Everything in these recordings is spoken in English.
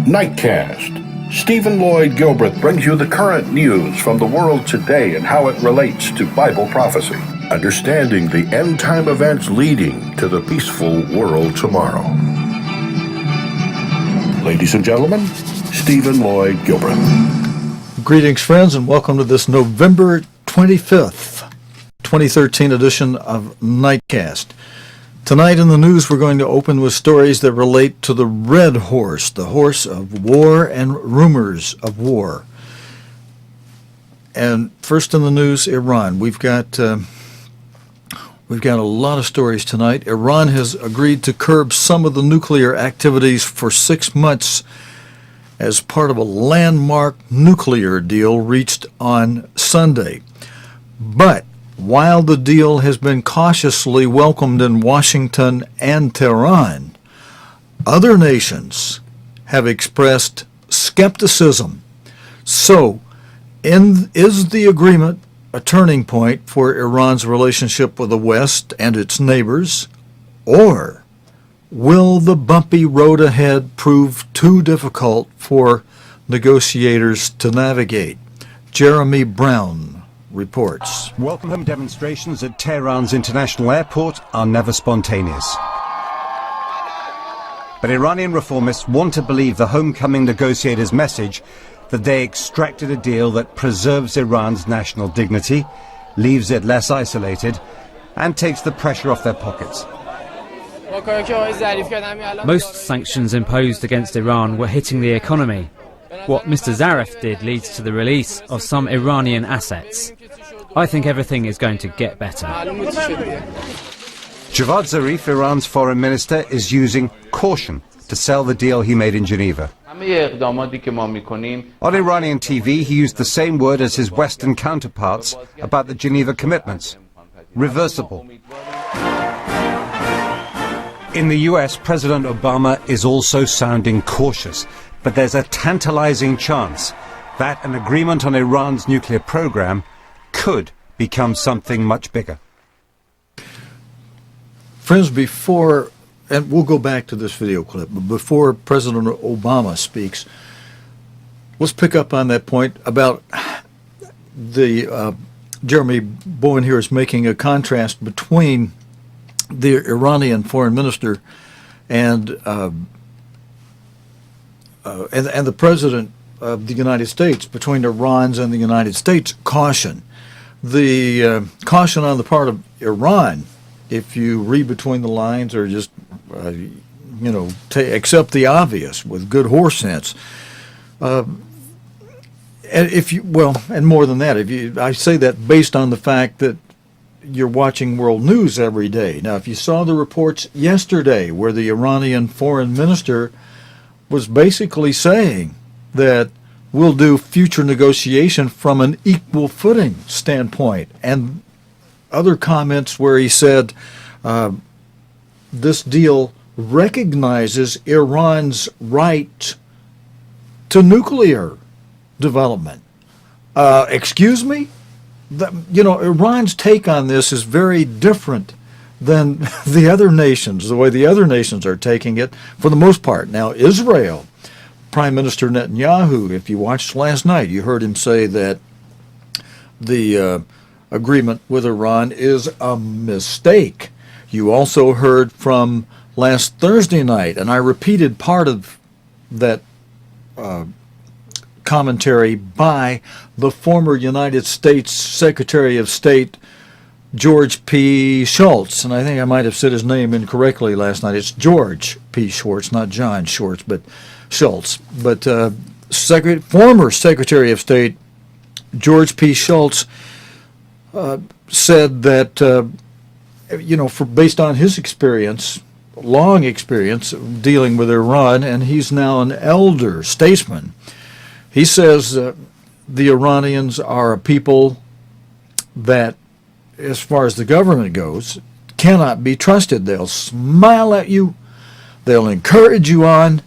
Nightcast. Stephen Lloyd Gilbreth brings you the current news from the world today and how it relates to Bible prophecy. Understanding the end-time events leading to the peaceful world tomorrow. Ladies and gentlemen, Stephen Lloyd Gilbreth. Greetings, friends, and welcome to this November 25th, 2013 edition of Nightcast. Tonight in the news, we're going to open with stories that relate to the red horse, the horse of war and rumors of war. And first in the news, Iran. We've got a lot of stories tonight. Iran has agreed to curb some of the nuclear activities for 6 months as part of a landmark nuclear deal reached on Sunday. But while the deal has been cautiously welcomed in Washington and Tehran, other nations have expressed skepticism. So, is the agreement a turning point for Iran's relationship with the West and its neighbors, or will the bumpy road ahead prove too difficult for negotiators to navigate? Jeremy Brown reports. Welcome demonstrations at Tehran's international airport are never spontaneous. But Iranian reformists want to believe the homecoming negotiators' message that they extracted a deal that preserves Iran's national dignity, leaves it less isolated, and takes the pressure off their pockets. Most sanctions imposed against Iran were hitting the economy. What Mr. Zarif did leads to the release of some Iranian assets. I think everything is going to get better. Javad Zarif, Iran's foreign minister, is using caution to sell the deal he made in Geneva. On Iranian TV, he used the same word as his Western counterparts about the Geneva commitments: reversible. In the US, President Obama is also sounding cautious, but there's a tantalizing chance that an agreement on Iran's nuclear program could become something much bigger. Friends, before, and we'll go back to this video clip, but before President Obama speaks, let's pick up on that point about the, Jeremy Bowen here is making a contrast between the Iranian foreign minister and the President of the United States, between Iran's and the United States caution. The caution on the part of Iran, if you read between the lines or just, accept the obvious with good horse sense. And more than that, I say that based on the fact that you're watching world news every day. Now, if you saw the reports yesterday where the Iranian foreign minister was basically saying that we'll do future negotiation from an equal footing standpoint, and other comments where he said this deal recognizes Iran's right to nuclear development. Excuse me? Iran's take on this is very different than the other nations, the way the other nations are taking it for the most part. Now, Israel, Prime Minister Netanyahu, if you watched last night, you heard him say that the agreement with Iran is a mistake. You also heard from last Thursday night, and I repeated part of that commentary by the former United States Secretary of State George P. Shultz, and I think I might have said his name incorrectly last night. It's George P. Schwartz, not John Schwartz, but Schultz. But former Secretary of State George P. Schultz said that, based on his experience, long experience dealing with Iran, and he's now an elder statesman, he says the Iranians are a people that, as far as the government goes, cannot be trusted. They'll smile at you, they'll encourage you on,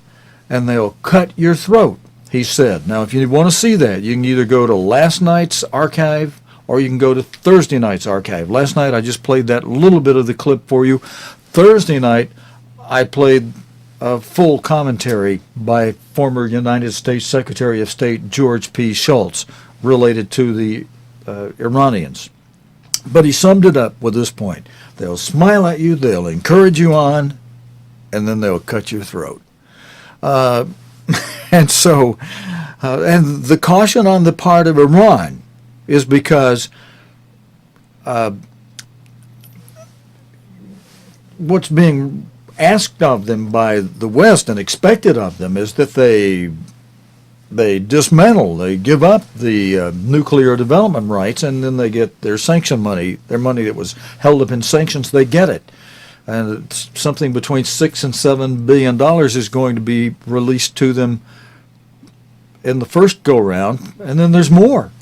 and they'll cut your throat, he said. Now, if you want to see that, you can either go to last night's archive or you can go to Thursday night's archive. Last night, I just played that little bit of the clip for you. Thursday night, I played a full commentary by former United States Secretary of State George P. Shultz related to the Iranians. But he summed it up with this point. They'll smile at you, they'll encourage you on, and then they'll cut your throat. And so, and the caution on the part of Iran is because what's being asked of them by the West and expected of them is that they dismantle, they give up the nuclear development rights, and then they get their sanction money, their money that was held up in sanctions, they get it. And it's something between $6 and $7 billion is going to be released to them in the first go-round, and then there's more,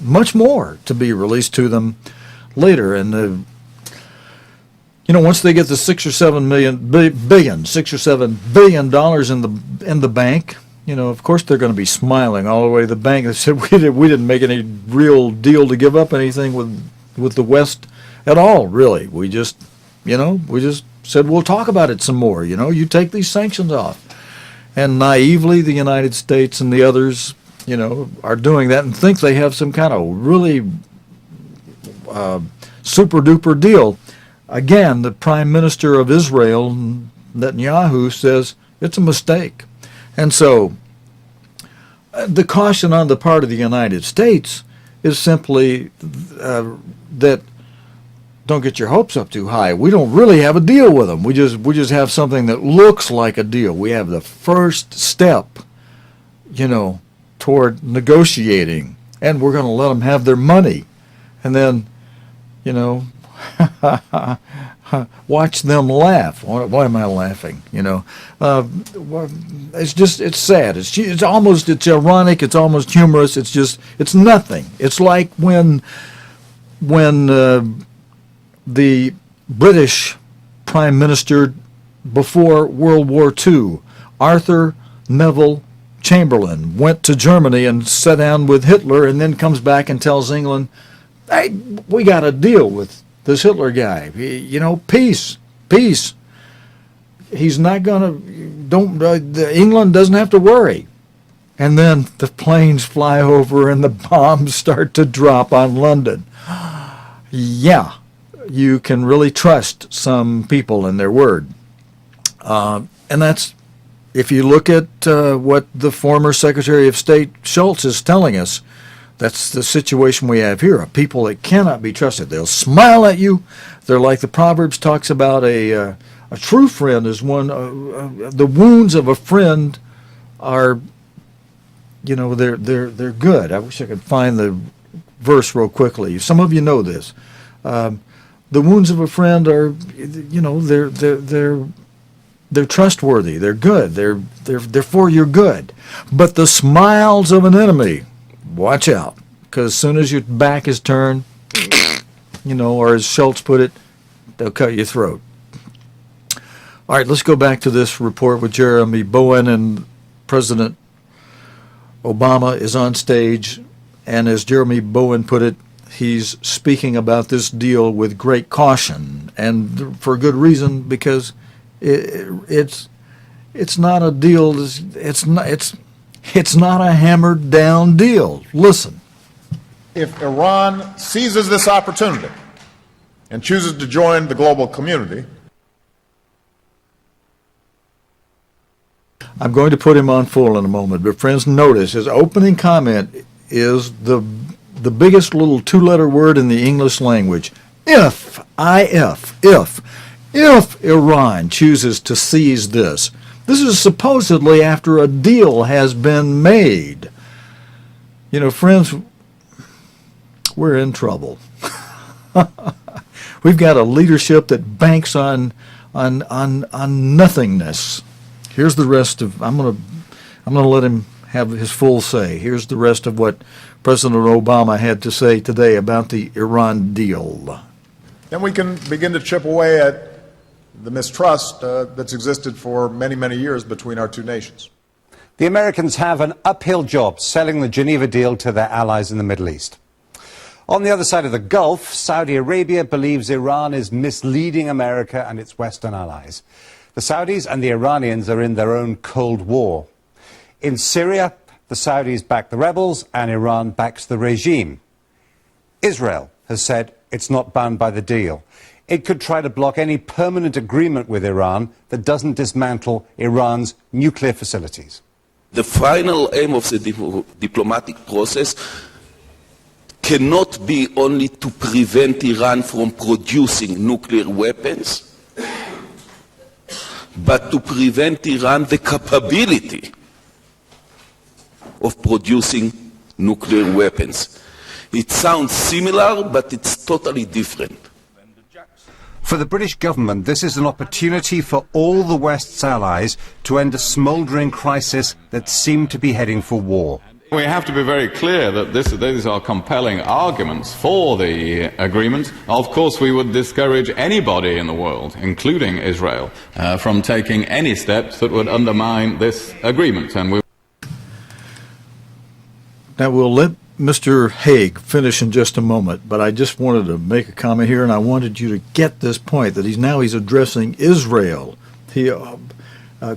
much more to be released to them later. And once they get the $6 or $7 billion in the bank, of course they're going to be smiling all the way to the bank. They said we didn't make any real deal to give up anything with the West at all, really. We just said we'll talk about it some more. You take these sanctions off. And naively, the United States and the others, are doing that and think they have some kind of really super-duper deal. Again, the Prime Minister of Israel, Netanyahu, says it's a mistake. And so the caution on the part of the United States is simply that don't get your hopes up too high. We don't really have a deal with them. We just have something that looks like a deal. We have the first step, toward negotiating, and we're going to let them have their money. And then, watch them laugh. Why am I laughing? It's sad. It's ironic. It's almost humorous. It's nothing. It's like when the British Prime Minister before World War II, Arthur Neville Chamberlain, went to Germany and sat down with Hitler, and then comes back and tells England, "Hey, we got to deal with this Hitler guy. Peace. He's not going to. England doesn't have to worry." And then the planes fly over and the bombs start to drop on London. Yeah, you can really trust some people and their word. And that's, if you look at what the former Secretary of State Shultz is telling us, that's the situation we have here. People that cannot be trusted. They'll smile at you. They're like the Proverbs talks about a true friend is one. The wounds of a friend are, they're good. I wish I could find the verse real quickly. Some of you know this. The wounds of a friend are, they're trustworthy. They're good. They're for your good. But the smiles of an enemy, watch out, because as soon as your back is turned, or as Schultz put it, they'll cut your throat. All right, let's go back to this report with Jeremy Bowen, and President Obama is on stage, and as Jeremy Bowen put it, he's speaking about this deal with great caution, and for good reason, because it's not a deal. It's not a hammered down deal. Listen. If Iran seizes this opportunity and chooses to join the global community, I'm going to put him on full in a moment, but friends, notice his opening comment is the biggest little two-letter word in the English language. If Iran chooses to seize this. This is supposedly after a deal has been made. Friends, we're in trouble. We've got a leadership that banks on nothingness. Here's the rest of. I'm gonna let him have his full say. Here's the rest of what President Obama had to say today about the Iran deal. then we can begin to chip away at the mistrust that's existed for many, many years between our two nations. The Americans have an uphill job selling the Geneva deal to their allies in the Middle East. On the other side of the Gulf, Saudi Arabia believes Iran is misleading America and its Western allies. The Saudis and the Iranians are in their own Cold War. In Syria, the Saudis back the rebels and Iran backs the regime. Israel has said it's not bound by the deal. It could try to block any permanent agreement with Iran that doesn't dismantle Iran's nuclear facilities. The final aim of the diplomatic process cannot be only to prevent Iran from producing nuclear weapons, but to prevent Iran the capability of producing nuclear weapons. It sounds similar, but it's totally different. For the British government, this is an opportunity for all the West's allies to end a smouldering crisis that seemed to be heading for war. We have to be very clear that these are compelling arguments for the agreement. Of course, we would discourage anybody in the world, including Israel, from taking any steps that would undermine this agreement. And Now, we'll let Mr. Haig finish in just a moment, but I just wanted to make a comment here, and I wanted you to get this point, that he's addressing Israel. He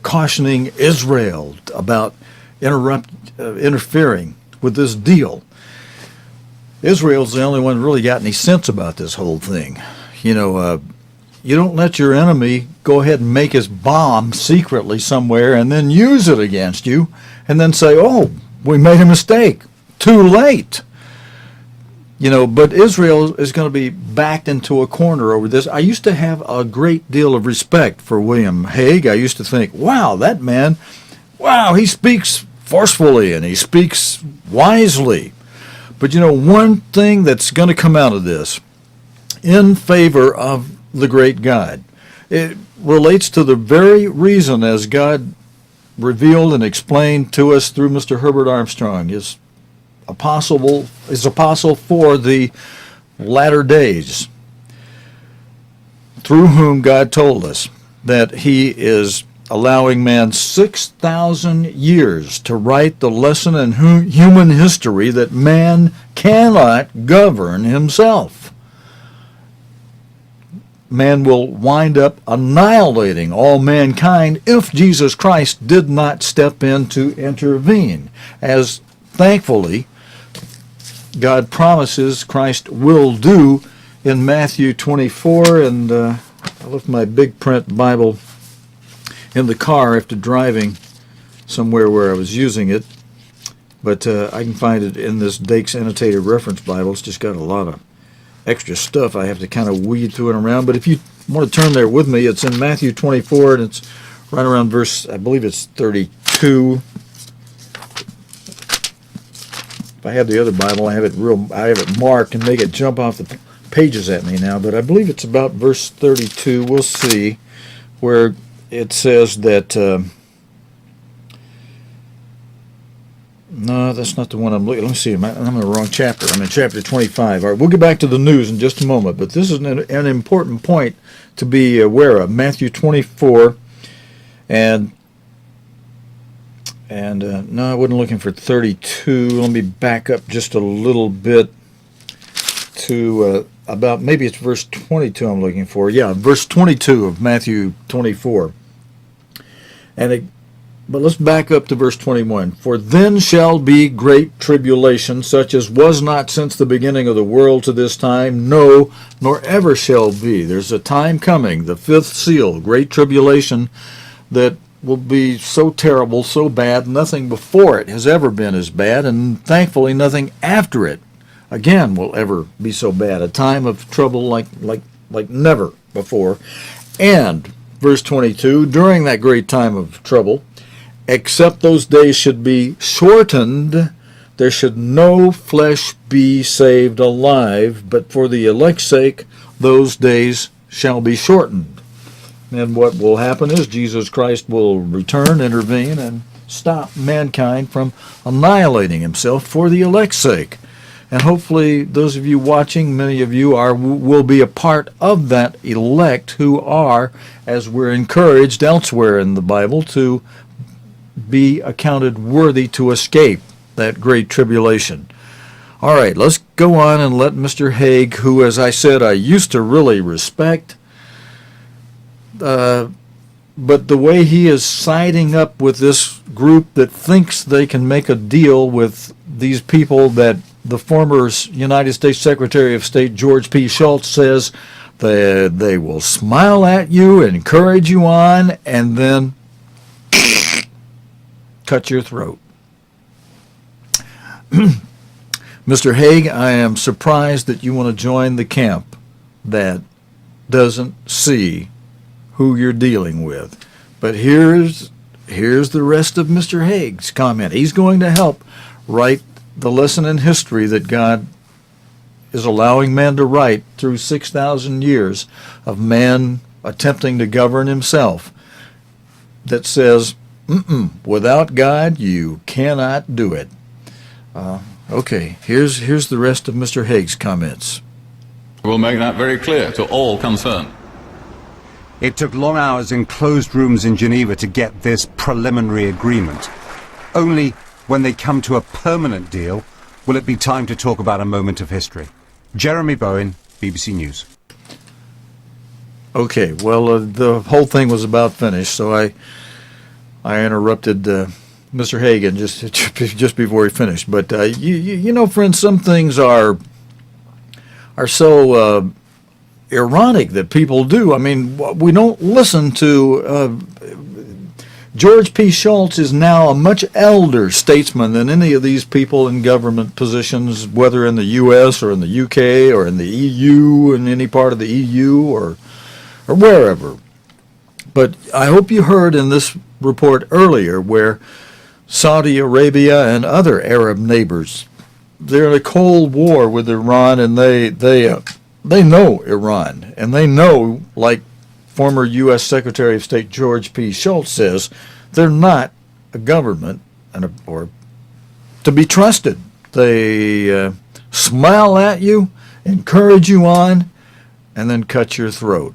cautioning Israel about interfering with this deal. Israel's the only one who really got any sense about this whole thing. You know, you don't let your enemy go ahead and make his bomb secretly somewhere and then use it against you and then say, oh, we made a mistake. Too late. You know, but Israel is going to be backed into a corner over this. I used to have a great deal of respect for William Hague. I used to think, wow, that man, wow, he speaks forcefully and he speaks wisely. But you know, one thing that's going to come out of this in favor of the great God, it relates to the very reason, as God revealed and explained to us through Mr. Herbert Armstrong, his apostle for the latter days, through whom God told us that he is allowing man 6,000 years to write the lesson in human history that man cannot govern himself. Man will wind up annihilating all mankind if Jesus Christ did not step in to intervene, as thankfully God promises Christ will do in Matthew 24, and I left my big print Bible in the car after driving somewhere where I was using it, but I can find it in this Dake's Annotated Reference Bible. It's just got a lot of extra stuff. I have to kind of weed through it around, but if you want to turn there with me, it's in Matthew 24, and it's right around verse, I believe it's 32. If I had the other Bible, I have it marked and make it jump off the pages at me now, but I believe it's about verse 32. We'll see, where it says that, no, that's not the one I'm looking. Let me see, I'm in the wrong chapter. I'm in chapter 25. All right, we'll get back to the news in just a moment, but this is an important point to be aware of. Matthew 24, and no, I wasn't looking for 32. Let me back up just a little bit to about, maybe it's verse 22 I'm looking for. Yeah, verse 22 of Matthew 24. But let's back up to verse 21. For then shall be great tribulation, such as was not since the beginning of the world to this time, no, nor ever shall be. There's a time coming, the fifth seal, great tribulation, that will be so terrible, so bad, nothing before it has ever been as bad, and thankfully nothing after it again will ever be so bad. A time of trouble like never before. And verse 22, during that great time of trouble, except those days should be shortened, there should no flesh be saved alive, but for the elect's sake those days shall be shortened. And what will happen is Jesus Christ will return, intervene, and stop mankind from annihilating himself for the elect's sake. And hopefully those of you watching, many of you will be a part of that elect who are, as we're encouraged elsewhere in the Bible, to be accounted worthy to escape that great tribulation. All right, let's go on and let Mr. Hague, who, as I said, I used to really respect, but the way he is siding up with this group that thinks they can make a deal with these people that the former United States Secretary of State George P. Shultz says they will smile at you, encourage you on, and then cut your throat. Mr. Haig, I am surprised that you want to join the camp that doesn't see who you're dealing with. But here's the rest of Mr. Haig's comment. He's going to help write the lesson in history that God is allowing man to write through 6,000 years of man attempting to govern himself, that says, without God, you cannot do it. Okay, here's the rest of Mr. Haig's comments. We'll make that very clear to all concerned. It took long hours in closed rooms in Geneva to get this preliminary agreement. Only when they come to a permanent deal will it be time to talk about a moment of history. Jeremy Bowen, BBC News. Okay, well, the whole thing was about finished, so I interrupted Mr. Hagan just before he finished. But you know, friends, some things are so ironic that people do. I mean, we don't listen to. George P. Shultz is now a much elder statesman than any of these people in government positions, whether in the U.S. or in the U.K. or in the EU, in any part of the EU or wherever. But I hope you heard in this report earlier where Saudi Arabia and other Arab neighbors, they're in a cold war with Iran, and they know Iran, and they know, like former U.S. Secretary of State George P. Shultz says, they're not a government or to be trusted. They smile at you, encourage you on, and then cut your throat.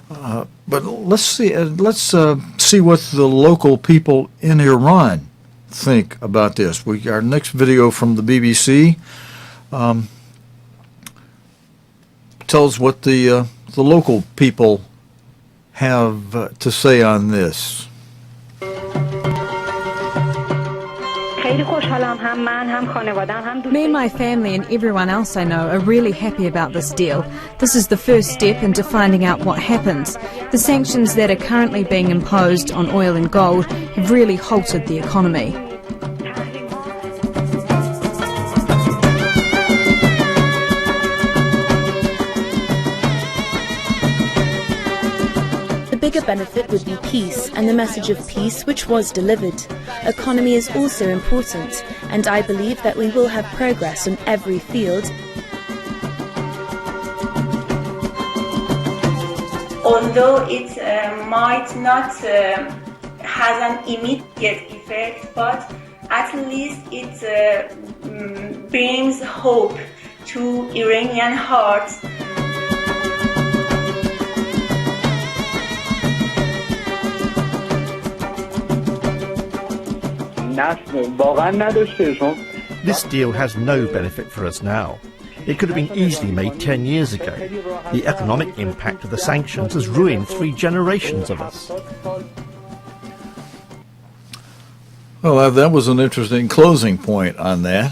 But let's see what the local people in Iran think about this. Our next video from the BBC tells what the local people have to say on this. Me and my family and everyone else I know are really happy about this deal. This is the first step into finding out what happens. The sanctions that are currently being imposed on oil and gold have really halted the economy. The bigger benefit would be peace, and the message of peace which was delivered. Economy is also important, and I believe that we will have progress on every field. Although it might not have an immediate effect, but at least it brings hope to Iranian hearts. This deal has no benefit for us now. It could have been easily made 10 years ago. The economic impact of the sanctions has ruined 3 generations of us. Well, that was an interesting closing point on that.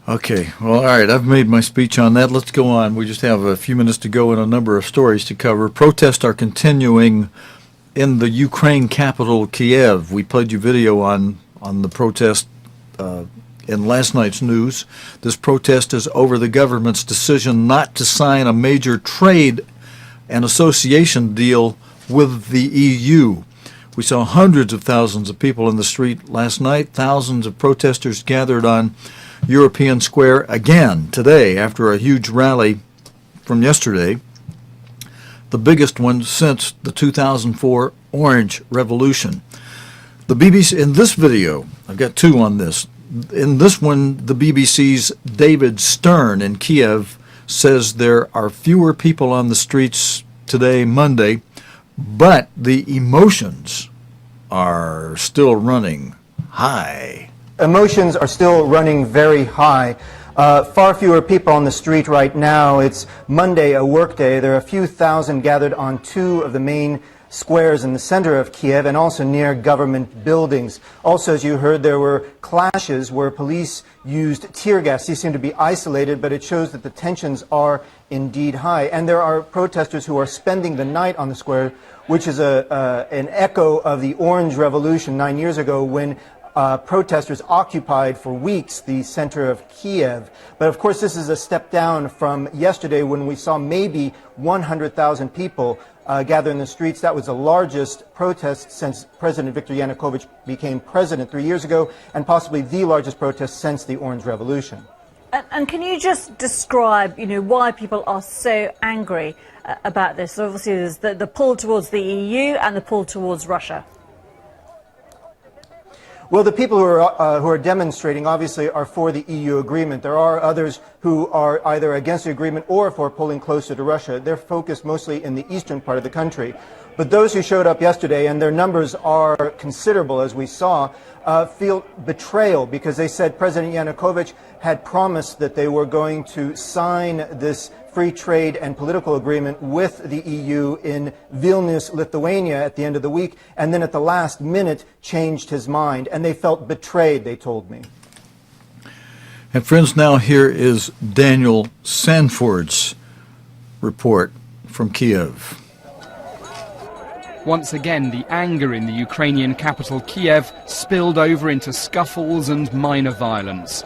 Okay, well, all right, I've made my speech on that. Let's go on. We just have a few minutes to go and a number of stories to cover. Protests are continuing in the Ukraine capital, Kiev. We played you video on the protest in last night's news. This protest is over the government's decision not to sign a major trade and association deal with the EU. We saw hundreds of thousands of people in the street last night. Thousands of protesters gathered on European Square again today after a huge rally from yesterday, the biggest one since the 2004 Orange Revolution. The BBC, in this video, I've got 2 on this. In this one, the BBC's David Stern in Kiev says there are fewer people on the streets today, Monday, but the emotions are still running high. Emotions are still running very high. Far fewer people on the street right now. It's Monday, a work day. There are a few thousand gathered on two of the main squares in the center of Kiev and also near government buildings. Also, as you heard, there were clashes where police used tear gas. These seem to be isolated, but it shows that the tensions are indeed high. And there are protesters who are spending the night on the square, which is an echo of the Orange Revolution 9 years ago when protesters occupied for weeks the center of Kiev. But of course, this is a step down from yesterday when we saw maybe 100,000 people gather in the streets. That was the largest protest since President Viktor Yanukovych became president 3 years ago, and possibly the largest protest since the Orange Revolution. And can you just describe, why people are so angry about this? So obviously, there's the pull towards the EU and the pull towards Russia. Well, the people who are demonstrating obviously are for the EU agreement. There are others who are either against the agreement or for pulling closer to Russia. They're focused mostly in the eastern part of the country. But those who showed up yesterday, and their numbers are considerable as we saw, feel betrayal because they said President Yanukovych had promised that they were going to sign this free trade and political agreement with the EU in Vilnius, Lithuania at the end of the week, and then at the last minute changed his mind. And they felt betrayed, they told me. And friends, now here is Daniel Sanford's report from Kiev. Once again, the anger in the Ukrainian capital Kiev spilled over into scuffles and minor violence.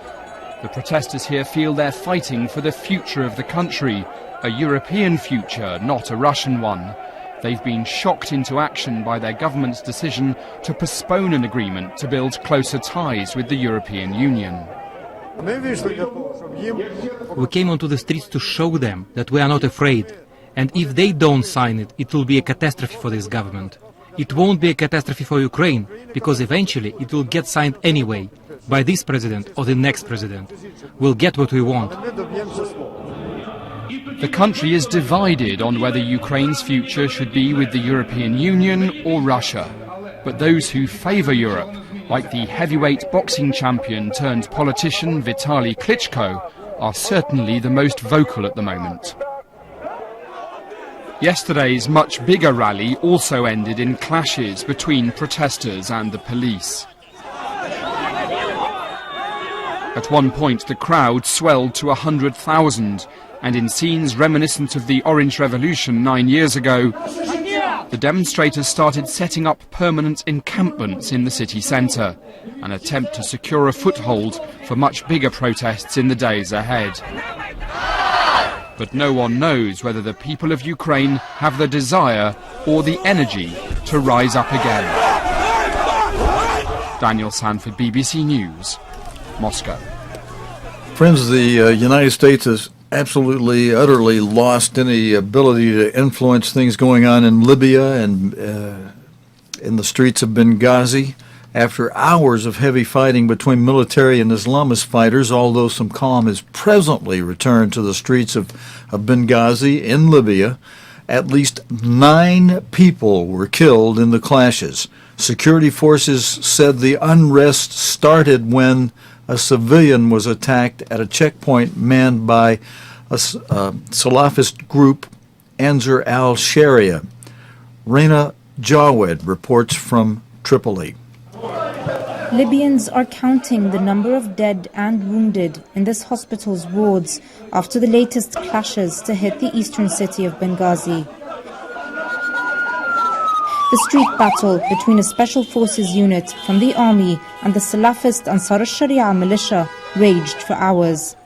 The protesters here feel they're fighting for the future of the country, a European future, not a Russian one. They've been shocked into action by their government's decision to postpone an agreement to build closer ties with the European Union. We came onto the streets to show them that we are not afraid. And if they don't sign it, it will be a catastrophe for this government. It won't be a catastrophe for Ukraine, because eventually it will get signed anyway, by this president or the next president. We'll get what we want. The country is divided on whether Ukraine's future should be with the European Union or Russia. But those who favour Europe, like the heavyweight boxing champion turned politician Vitaly Klitschko, are certainly the most vocal at the moment. Yesterday's much bigger rally also ended in clashes between protesters and the police. At one point, the crowd swelled to 100,000, and in scenes reminiscent of the Orange Revolution 9 years ago, the demonstrators started setting up permanent encampments in the city centre, an attempt to secure a foothold for much bigger protests in the days ahead. But no one knows whether the people of Ukraine have the desire or the energy to rise up again. Daniel Sanford, BBC News, Moscow. Friends, the United States has absolutely, utterly lost any ability to influence things going on in Libya and in the streets of Benghazi. After hours of heavy fighting between military and Islamist fighters, although some calm has presently returned to the streets of Benghazi in Libya, at least 9 people were killed in the clashes. Security forces said the unrest started when a civilian was attacked at a checkpoint manned by a Salafist group, Ansar al-Sharia. Reina Jawed reports from Tripoli. Libyans are counting the number of dead and wounded in this hospital's wards after the latest clashes to hit the eastern city of Benghazi. The street battle between a special forces unit from the army and the Salafist Ansar al-Sharia militia raged for hours.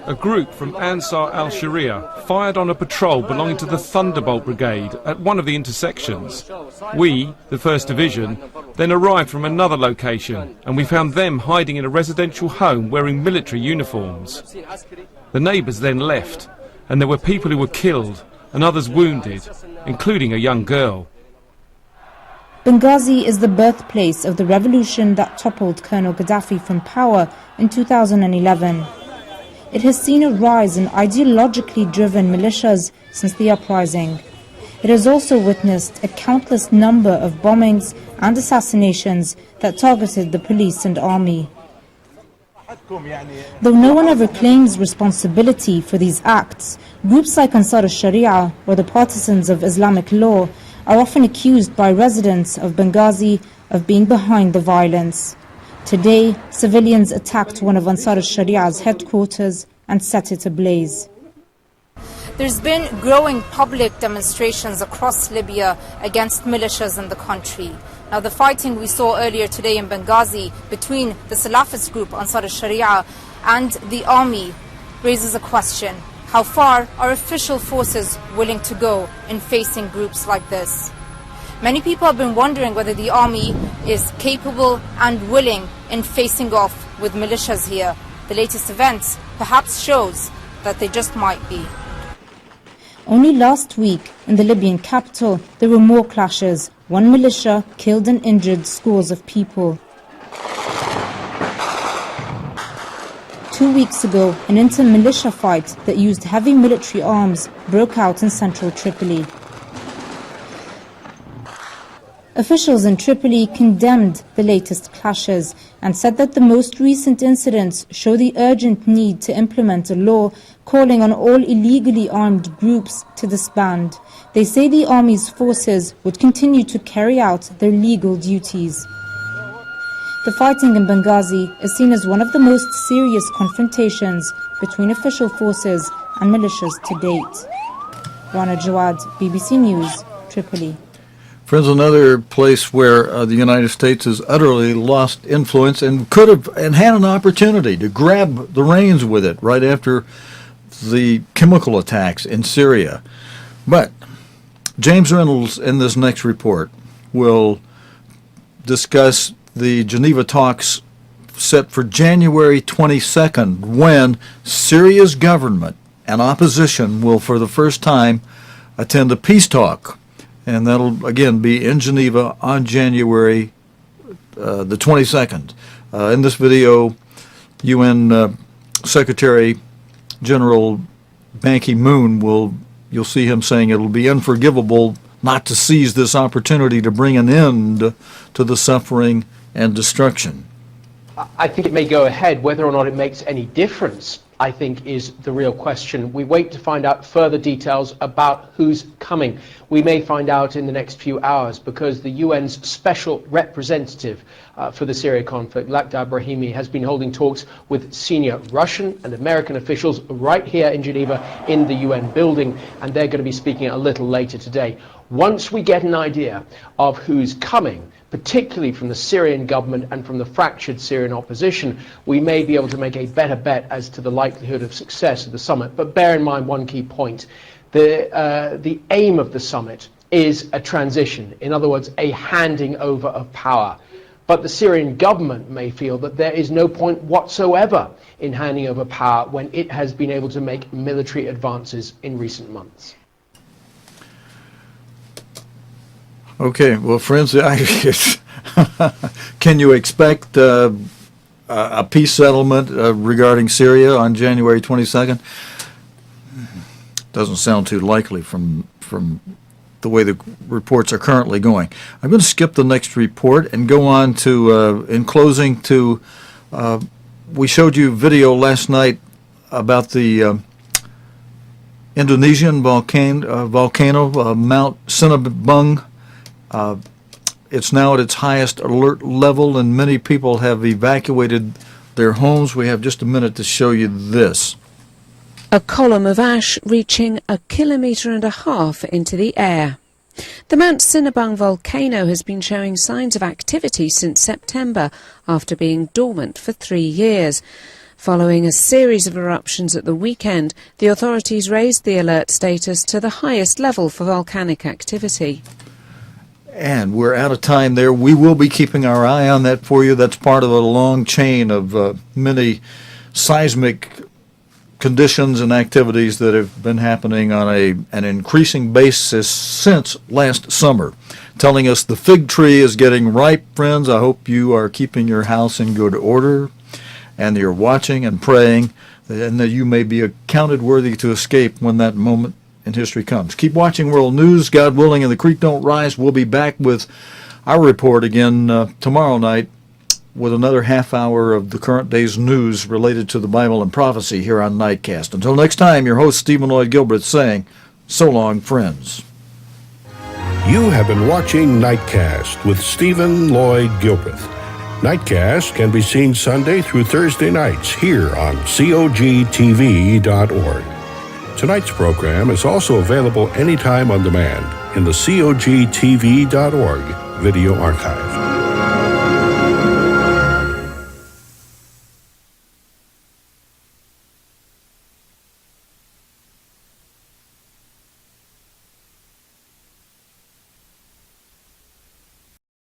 A group from Ansar al-Sharia fired on a patrol belonging to the Thunderbolt Brigade at one of the intersections. We, the 1st Division, then arrived from another location, and we found them hiding in a residential home wearing military uniforms. The neighbours then left, and there were people who were killed and others wounded, including a young girl. Benghazi is the birthplace of the revolution that toppled Colonel Gaddafi from power in 2011. It has seen a rise in ideologically driven militias since the uprising. it has also witnessed a countless number of bombings and assassinations that targeted the police and army. Though no one ever claims responsibility for these acts, groups like Ansar al-Sharia or the partisans of Islamic law are often accused by residents of Benghazi of being behind the violence. Today, civilians attacked one of Ansar al-Sharia's headquarters and set it ablaze. There's been growing public demonstrations across Libya against militias in the country. Now, the fighting we saw earlier today in Benghazi between the Salafist group Ansar al-Sharia and the army raises a question. How far are official forces willing to go in facing groups like this? Many people have been wondering whether the army is capable and willing in facing off with militias here. The latest events perhaps shows that they just might be. Only last week, in the Libyan capital, there were more clashes. One militia killed and injured scores of people. 2 weeks ago, an inter-militia fight that used heavy military arms broke out in central Tripoli. Officials in Tripoli condemned the latest clashes and said that the most recent incidents show the urgent need to implement a law calling on all illegally armed groups to disband. They say the army's forces would continue to carry out their legal duties. The fighting in Benghazi is seen as one of the most serious confrontations between official forces and militias to date. Rana Jawad, BBC News, Tripoli. Friends, another place where the United States has utterly lost influence and could have and had an opportunity to grab the reins with it right after the chemical attacks in Syria. But James Reynolds in this next report will discuss the Geneva talks set for January 22nd, when Syria's government and opposition will for the first time attend a peace talk. And that'll, again, be in Geneva on January the 22nd. In this video, UN Secretary General Ban Ki-moon you'll see him saying it'll be unforgivable not to seize this opportunity to bring an end to the suffering and destruction. I think it may go ahead. Whether or not it makes any difference, I think, is the real question. We wait to find out further details about who's coming. We may find out in the next few hours, because the UN's special representative for the Syria conflict, Lakhdar Brahimi, has been holding talks with senior Russian and American officials right here in Geneva in the UN building, and they're going to be speaking a little later today. Once we get an idea of who's coming, particularly from the Syrian government and from the fractured Syrian opposition, we may be able to make a better bet as to the likelihood of success of the summit. But bear in mind one key point. The aim of the summit is a transition, in other words, a handing over of power. But the Syrian government may feel that there is no point whatsoever in handing over power when it has been able to make military advances in recent months. Okay, well, friends, can you expect a peace settlement regarding Syria on January 22nd? Doesn't sound too likely from the way the reports are currently going. I'm going to skip the next report and go on to, in closing, to we showed you video last night about the Indonesian volcano, Mount Sinabung. It's now at its highest alert level, and many people have evacuated their homes. We have just a minute to show you this. A column of ash reaching 1.5 kilometers into the air. The Mount Sinabung volcano has been showing signs of activity since September, after being dormant for 3 years. Following a series of eruptions at the weekend, the authorities raised the alert status to the highest level for volcanic activity. And we're out of time there. We will be keeping our eye on that for you. That's part of a long chain of many seismic conditions and activities that have been happening on an increasing basis since last summer, telling us the fig tree is getting ripe. Friends, I hope you are keeping your house in good order, and you're watching and praying, and that you may be accounted worthy to escape when that moment in history comes. Keep watching World News. God willing, and the creek don't rise. We'll be back with our report again tomorrow night with another half hour of the current day's news related to the Bible and prophecy here on Nightcast. Until next time, your host, Stephen Lloyd Gilbreth, saying, so long, friends. You have been watching Nightcast with Stephen Lloyd Gilbreth. Nightcast can be seen Sunday through Thursday nights here on COGTV.org. Tonight's program is also available anytime on demand in the COGTV.org video archive.